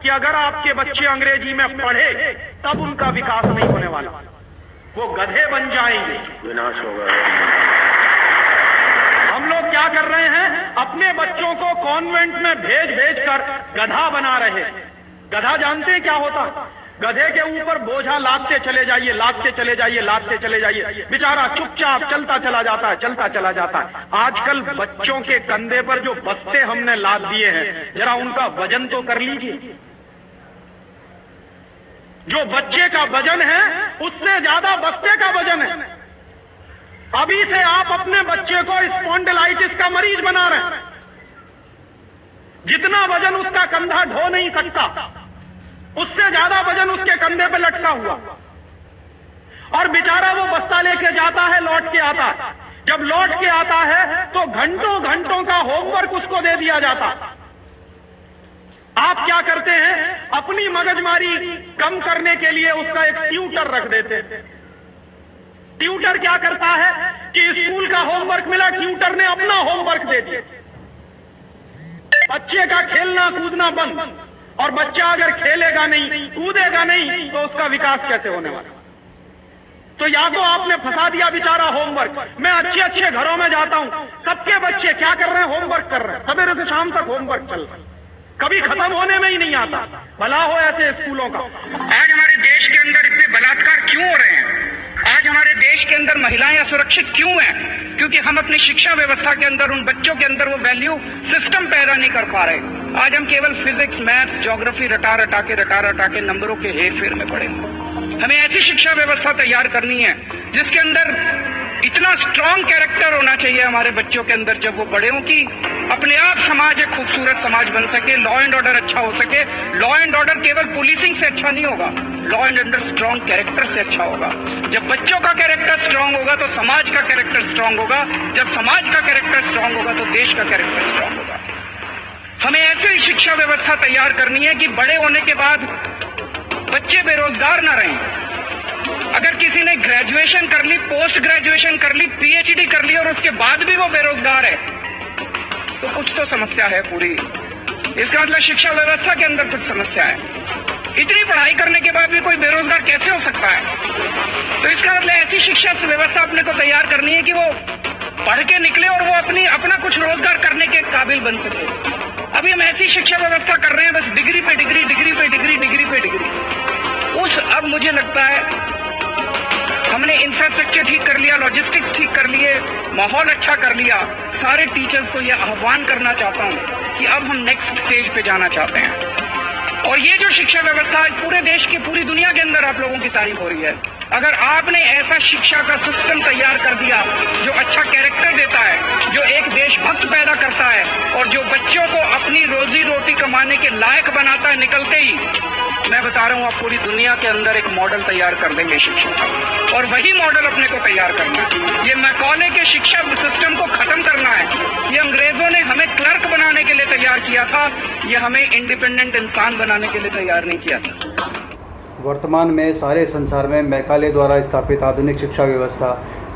कि अगर आपके बच्चे अंग्रेजी में पढ़े तब उनका विकास नहीं होने वाला, वो गधे बन जाएंगे, विनाश होगा। हम लोग क्या कर रहे हैं, अपने बच्चों को कॉन्वेंट में भेज कर गधा बना रहे हैं। गधा जानते हैं क्या होता है? गधे के ऊपर बोझा लादते चले जाइए, लादते चले जाइए, लादते चले जाइए, बेचारा चुपचाप चलता चला जाता है, चलता चला जाता है। आजकल बच्चों के कंधे पर जो बस्ते हमने लाद दिए हैं, जरा उनका वजन तो कर लीजिए। जो बच्चे का वजन है उससे ज्यादा बस्ते का वजन है। अभी से आप अपने बच्चे को स्पॉन्डिलाइटिस का मरीज बना रहे हैं। जितना वजन उसका कंधा ढो नहीं सकता, उससे ज्यादा वजन उसके कंधे पे लटका हुआ, और बेचारा वो बस्ता लेके जाता है, लौट के आता है। जब लौट के आता है तो घंटों घंटों का होमवर्क उसको दे दिया जाता। आप क्या करते हैं, अपनी मगजमारी कम करने के लिए उसका एक ट्यूटर रख देते हैं। ट्यूटर क्या करता है कि स्कूल का होमवर्क मिला, ट्यूटर ने अपना होमवर्क दे दिया। बच्चे का खेलना कूदना बंद, और बच्चा अगर खेलेगा नहीं, कूदेगा नहीं, तो उसका विकास कैसे होने वाला? तो या तो आपने फंसा दिया बेचारा होमवर्क। मैं अच्छे अच्छे घरों में जाता हूं, सबके बच्चे क्या कर रहे हैं, होमवर्क कर रहे हैं, सवेरे से शाम तक होमवर्क चल रहा है, कभी खत्म होने में ही नहीं आता। भला हो ऐसे स्कूलों का। आज हमारे देश के अंदर इतने बलात्कार क्यों हो रहे हैं? आज हमारे देश के अंदर महिलाएं असुरक्षित क्यों हैं? क्योंकि हम अपनी शिक्षा व्यवस्था के अंदर उन बच्चों के अंदर वो वैल्यू सिस्टम पैदा नहीं कर पा रहे। आज हम केवल फिजिक्स, मैथ्स, ज्योग्राफी रटा रटा के नंबरों के हेर फेर में पड़े। हमें ऐसी शिक्षा व्यवस्था तैयार करनी है जिसके अंदर इतना स्ट्रांग कैरेक्टर होना चाहिए हमारे बच्चों के अंदर, जब वो बड़े हों, कि अपने आप समाज एक खूबसूरत समाज बन सके, लॉ एंड ऑर्डर अच्छा हो सके। लॉ एंड ऑर्डर केवल पुलिसिंग से अच्छा नहीं होगा, law and order strong character से अच्छा होगा। जब बच्चों का कैरेक्टर स्ट्रांग होगा तो समाज का कैरेक्टर स्ट्रांग होगा, जब समाज का कैरेक्टर स्ट्रांग होगा तो देश का कैरेक्टर स्ट्रांग होगा। हमें ऐसी शिक्षा व्यवस्था तैयार करनी है कि बड़े होने के बाद बच्चे बेरोजगार ना रहें। अगर किसी ने ग्रेजुएशन कर ली, पोस्ट ग्रेजुएशन कर ली, पीएचडी कर ली और उसके बाद भी वो बेरोजगार है, तो कुछ तो समस्या है पूरी। इसका मतलब शिक्षा व्यवस्था के अंदर कुछ समस्या है। इतनी पढ़ाई करने के बाद भी कोई बेरोजगार कैसे हो सकता है? तो इसका मतलब ऐसी शिक्षा व्यवस्था अपने को तैयार करनी है कि वो पढ़ के निकले और वो अपना कुछ रोजगार करने के काबिल बन सके। अभी हम ऐसी शिक्षा व्यवस्था कर रहे हैं, बस डिग्री पे डिग्री, डिग्री पे डिग्री, डिग्री पे डिग्री। अब मुझे लगता है हमने इंफ्रास्ट्रक्चर ठीक कर लिया, लॉजिस्टिक्स ठीक कर लिए, माहौल अच्छा कर लिया। सारे टीचर्स को यह आह्वान करना चाहता हूं कि अब हम नेक्स्ट स्टेज पे जाना चाहते हैं। और ये जो शिक्षा व्यवस्था आज पूरे देश की, पूरी दुनिया के अंदर आप लोगों की तारीफ हो रही है। अगर आपने ऐसा शिक्षा का सिस्टम तैयार कर दिया जो अच्छा कैरेक्टर देता है, जो एक देशभक्त पैदा करता है और जो बच्चों को अपनी रोजी रोटी कमाने के लायक बनाता है निकलते ही, मैं बता रहा हूं आप पूरी दुनिया के अंदर एक मॉडल तैयार कर देंगे शिक्षा का। और वही मॉडल अपने को तैयार करना है। ये मैकॉले के शिक्षा सिस्टम को खत्म करना है। ये अंग्रेजों ने हमें क्लर्क बनाने के लिए तैयार किया था, ये हमें इंडिपेंडेंट इंसान बनाने के लिए तैयार नहीं किया था। वर्तमान में सारे संसार में मैकाले द्वारा स्थापित आधुनिक शिक्षा व्यवस्था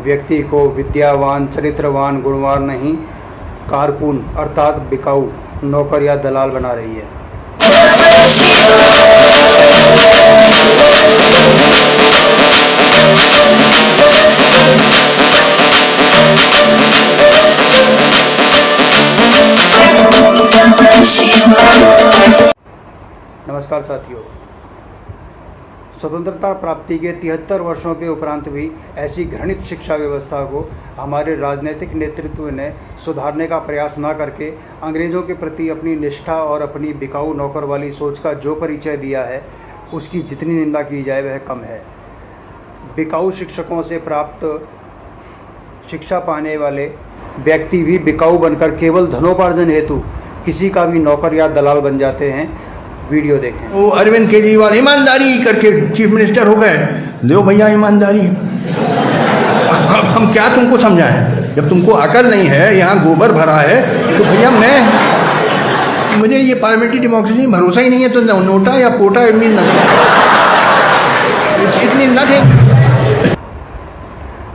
व्यक्ति को विद्यावान, चरित्रवान, गुणवान नहीं, कारकुन अर्थात बिकाऊ, नौकर या दलाल बना रही है। नमस्कार साथियों, स्वतंत्रता प्राप्ति के 73 वर्षों के उपरांत भी ऐसी घृणित शिक्षा व्यवस्था को हमारे राजनीतिक नेतृत्व ने सुधारने का प्रयास न करके अंग्रेज़ों के प्रति अपनी निष्ठा और अपनी बिकाऊ नौकर वाली सोच का जो परिचय दिया है, उसकी जितनी निंदा की जाए वह कम है। बिकाऊ शिक्षकों से प्राप्त शिक्षा पाने वाले व्यक्ति भी बिकाऊ बनकर केवल धनोपार्जन हेतु किसी का भी नौकर या दलाल बन जाते हैं। वीडियो देखें। वो अरविंद केजरीवाल ईमानदारी करके चीफ मिनिस्टर हो गए। दो भैया ईमानदारी। अब हम क्या तुमको समझाएं? जब तुमको अकल नहीं है, यहाँ गोबर भरा है, तो भैया मुझे ये पार्लियामेंट्री डेमोक्रेसी में भरोसा ही नहीं है, तो नोटा या पोटा इतनी न थे।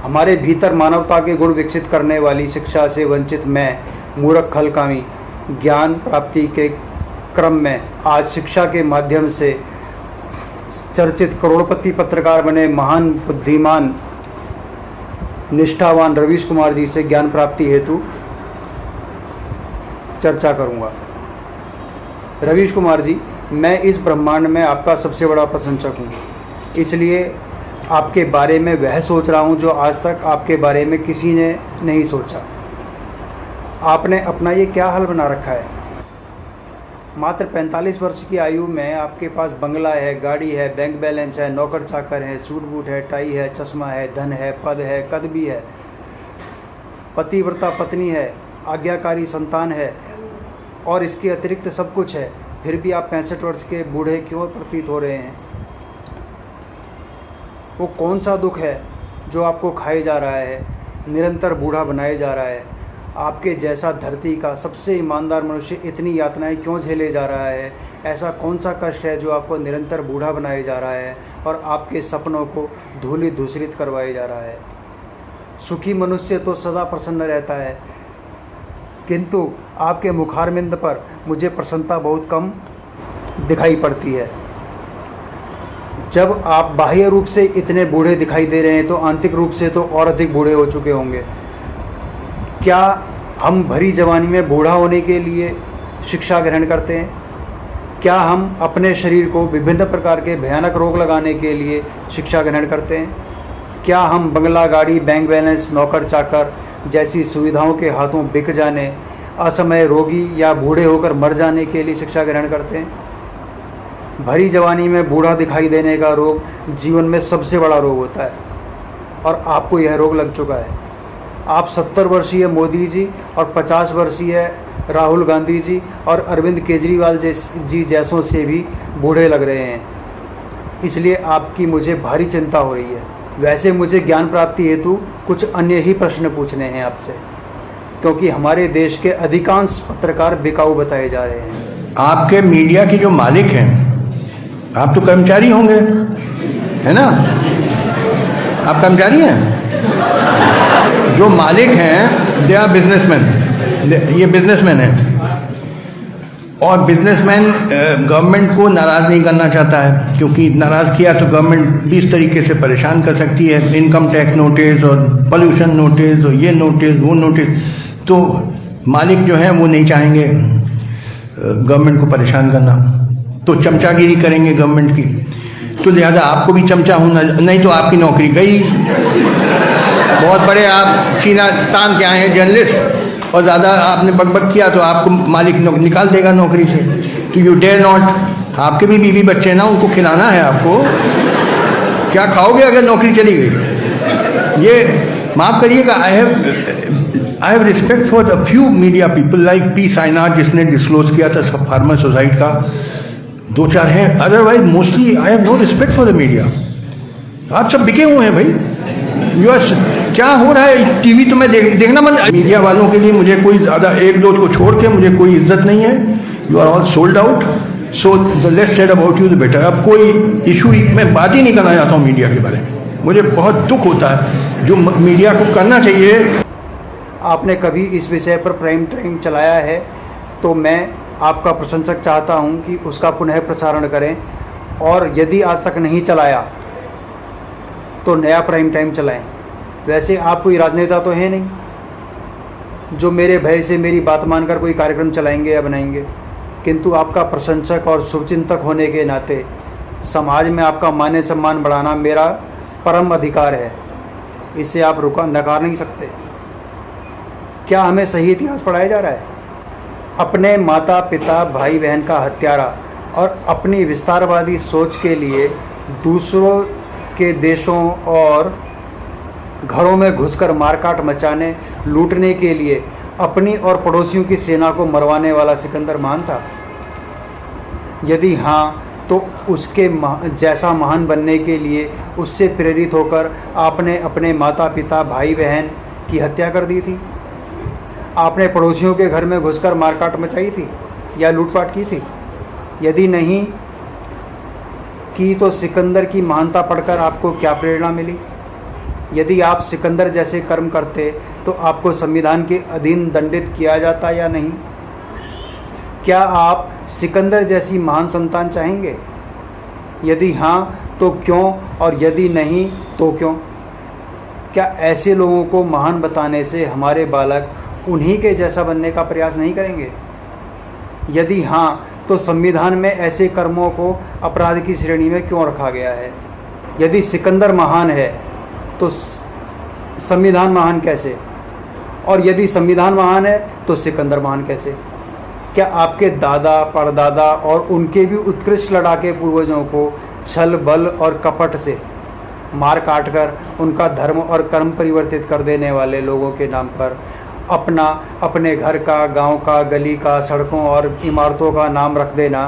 हमारे भीतर मानवता के गुण विकसित करने वाली शिक्षा से वंचित मैं मूर्ख खलकामी ज्ञान प्राप्ति के क्रम में आज शिक्षा के माध्यम से चर्चित करोड़पति पत्रकार बने महान बुद्धिमान निष्ठावान रवीश कुमार जी से ज्ञान प्राप्ति हेतु चर्चा करूंगा। रवीश कुमार जी, मैं इस ब्रह्मांड में आपका सबसे बड़ा प्रशंसक हूँ, इसलिए आपके बारे में वह सोच रहा हूँ जो आज तक आपके बारे में किसी ने नहीं सोचा। आपने अपना ये क्या हाल बना रखा है। मात्र 45 वर्ष की आयु में आपके पास बंगला है, गाड़ी है, बैंक बैलेंस है, नौकर चाकर है, सूट बूट है, टाई है, चश्मा है, धन है, पद है, कद भी है, पतिव्रता पत्नी है, आज्ञाकारी संतान है और इसके अतिरिक्त सब कुछ है। फिर भी आप 65 वर्ष के बूढ़े क्यों प्रतीत हो रहे हैं। वो कौन सा दुख है जो आपको खाए जा रहा है, निरंतर बूढ़ा बनाए जा रहा है। आपके जैसा धरती का सबसे ईमानदार मनुष्य इतनी यातनाएं क्यों झेले जा रहा है। ऐसा कौन सा कष्ट है जो आपको निरंतर बूढ़ा बनाए जा रहा है और आपके सपनों को धूलित दूसरित करवाए जा रहा है। सुखी मनुष्य तो सदा प्रसन्न रहता है, किंतु आपके मुखारविंद पर मुझे प्रसन्नता बहुत कम दिखाई पड़ती है। जब आप बाह्य रूप से इतने बूढ़े दिखाई दे रहे हैं तो आंतरिक रूप से तो और अधिक बूढ़े हो चुके होंगे। क्या हम भरी जवानी में बूढ़ा होने के लिए शिक्षा ग्रहण करते हैं? क्या हम अपने शरीर को विभिन्न प्रकार के भयानक रोग लगाने के लिए शिक्षा ग्रहण करते हैं? क्या हम बंगला, गाड़ी, बैंक बैलेंस, नौकर चाकर जैसी सुविधाओं के हाथों बिक जाने, असमय रोगी या बूढ़े होकर मर जाने के लिए शिक्षा ग्रहण करते हैं? भरी जवानी में बूढ़ा दिखाई देने का रोग जीवन में सबसे बड़ा रोग होता है और आपको यह रोग लग चुका है। आप 70 वर्षीय मोदी जी और 50 वर्षीय राहुल गांधी जी और अरविंद केजरीवाल जी जैसों से भी बूढ़े लग रहे हैं, इसलिए आपकी मुझे भारी चिंता हो रही है। वैसे मुझे ज्ञान प्राप्ति हेतु कुछ अन्य ही प्रश्न पूछने हैं आपसे, क्योंकि हमारे देश के अधिकांश पत्रकार बिकाऊ बताए जा रहे हैं। आपके मीडिया के जो मालिक हैं, आप तो कर्मचारी होंगे, है ना? आप कर्मचारी हैं। जो मालिक हैं दे आर बिजनेसमैन, ये बिजनेसमैन हैं और बिजनेसमैन गवर्नमेंट को नाराज़ नहीं करना चाहता है, क्योंकि नाराज़ किया तो गवर्नमेंट 20 तरीके से परेशान कर सकती है। इनकम टैक्स नोटिस और पोल्यूशन नोटिस और ये नोटिस वो नोटिस, तो मालिक जो है वो नहीं चाहेंगे गवर्नमेंट को परेशान करना, तो चमचागिरी करेंगे गवर्नमेंट की। तो लिहाजा आपको भी चमचा होना, नहीं तो आपकी नौकरी गई। बहुत बड़े आप सीना तान के आए हैं जर्नलिस्ट और ज़्यादा आपने बकबक किया तो आपको मालिक निकाल देगा नौकरी से। तो यू डेयर नॉट। आपके भी बीवी बच्चे ना, उनको खिलाना है आपको। क्या खाओगे अगर नौकरी चली गई? ये माफ़ करिएगा, I have respect for a few media people like P Sainath, जिसने डिस्क्लोज किया था सब फार्मर सोसाइटी का, 2-4 हैं। Otherwise mostly I have no respect for the media. आप सब बिके हुए हैं भाई। यूएस क्या हो रहा है टीवी तो मैं देखना मन। मीडिया वालों के लिए मुझे कोई ज़्यादा 1-2 को छोड़ के मुझे कोई इज्जत नहीं है। You are all sold out, so the less said about you the better. अब कोई इशू मैं बात ही नहीं करना चाहता हूँ मीडिया के बारे में। मुझे बहुत दुख होता है, जो मीडिया को करना चाहिए। आपने कभी इस विषय पर प्राइम टाइम चलाया है तो मैं आपका प्रशंसक चाहता हूं कि उसका पुनः प्रसारण करें, और यदि आज तक नहीं चलाया तो नया प्राइम टाइम चलाएं। वैसे आप कोई राजनेता तो है नहीं जो मेरे भय से मेरी बात मानकर कोई कार्यक्रम चलाएंगे या बनाएंगे, किंतु आपका प्रशंसक और शुभचिंतक होने के नाते समाज में आपका मान सम्मान बढ़ाना मेरा परम अधिकार है। इसे आप नकार नहीं सकते। क्या हमें सही इतिहास पढ़ाया जा रहा है? अपने माता पिता भाई बहन का हत्यारा और अपनी विस्तारवादी सोच के लिए दूसरों के देशों और घरों में घुसकर मारकाट मचाने, लूटने के लिए अपनी और पड़ोसियों की सेना को मरवाने वाला सिकंदर महान था? यदि हाँ, तो उसके जैसा महान बनने के लिए उससे प्रेरित होकर आपने अपने माता पिता भाई बहन की हत्या कर दी थी? आपने पड़ोसियों के घर में घुसकर मारकाट मचाई थी या लूटपाट की थी? यदि नहीं की तो सिकंदर की महानता पढ़कर आपको क्या प्रेरणा मिली? यदि आप सिकंदर जैसे कर्म करते तो आपको संविधान के अधीन दंडित किया जाता या नहीं? क्या आप सिकंदर जैसी महान संतान चाहेंगे? यदि हाँ तो क्यों, और यदि नहीं तो क्यों? क्या ऐसे लोगों को महान बताने से हमारे बालक उन्हीं के जैसा बनने का प्रयास नहीं करेंगे? यदि हाँ तो संविधान में ऐसे कर्मों को अपराध की श्रेणी में क्यों रखा गया है? यदि सिकंदर महान है तो संविधान महान कैसे? और यदि संविधान महान है तो सिकंदर महान कैसे? क्या आपके दादा परदादा और उनके भी उत्कृष्ट लड़ाके पूर्वजों को छल बल और कपट से मार काट कर उनका धर्म और कर्म परिवर्तित कर देने वाले लोगों के नाम पर अपने घर का, गांव का, गली का, सड़कों और इमारतों का नाम रख देना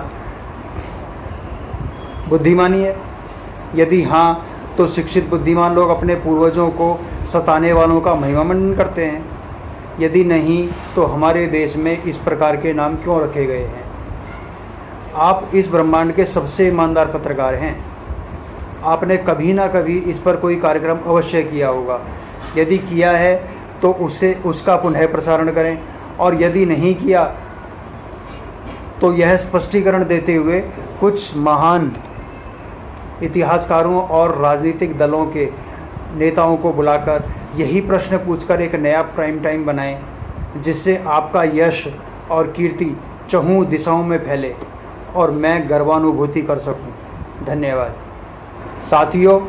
बुद्धिमानी है? यदि हाँ तो शिक्षित बुद्धिमान लोग अपने पूर्वजों को सताने वालों का महिमा मंडन करते हैं। यदि नहीं तो हमारे देश में इस प्रकार के नाम क्यों रखे गए हैं? आप इस ब्रह्मांड के सबसे ईमानदार पत्रकार हैं। आपने कभी ना कभी इस पर कोई कार्यक्रम अवश्य किया होगा। यदि किया है तो उसका पुनः प्रसारण करें, और यदि नहीं किया तो यह स्पष्टीकरण देते हुए कुछ महान इतिहासकारों और राजनीतिक दलों के नेताओं को बुलाकर यही प्रश्न पूछकर एक नया प्राइम टाइम बनाएं, जिससे आपका यश और कीर्ति चहुं दिशाओं में फैले और मैं गर्वानुभूति कर सकूं। धन्यवाद। साथियों,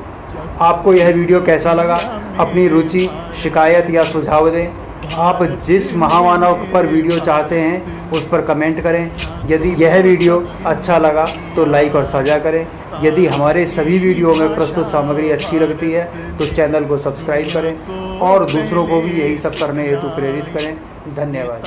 आपको यह वीडियो कैसा लगा? अपनी रुचि, शिकायत या सुझाव दें। आप जिस महामानव पर वीडियो चाहते हैं उस पर कमेंट करें। यदि यह वीडियो अच्छा लगा तो लाइक और साझा करें। यदि हमारे सभी वीडियो में प्रस्तुत सामग्री अच्छी लगती है तो चैनल को सब्सक्राइब करें और दूसरों को भी यही सब करने हेतु प्रेरित करें। धन्यवाद।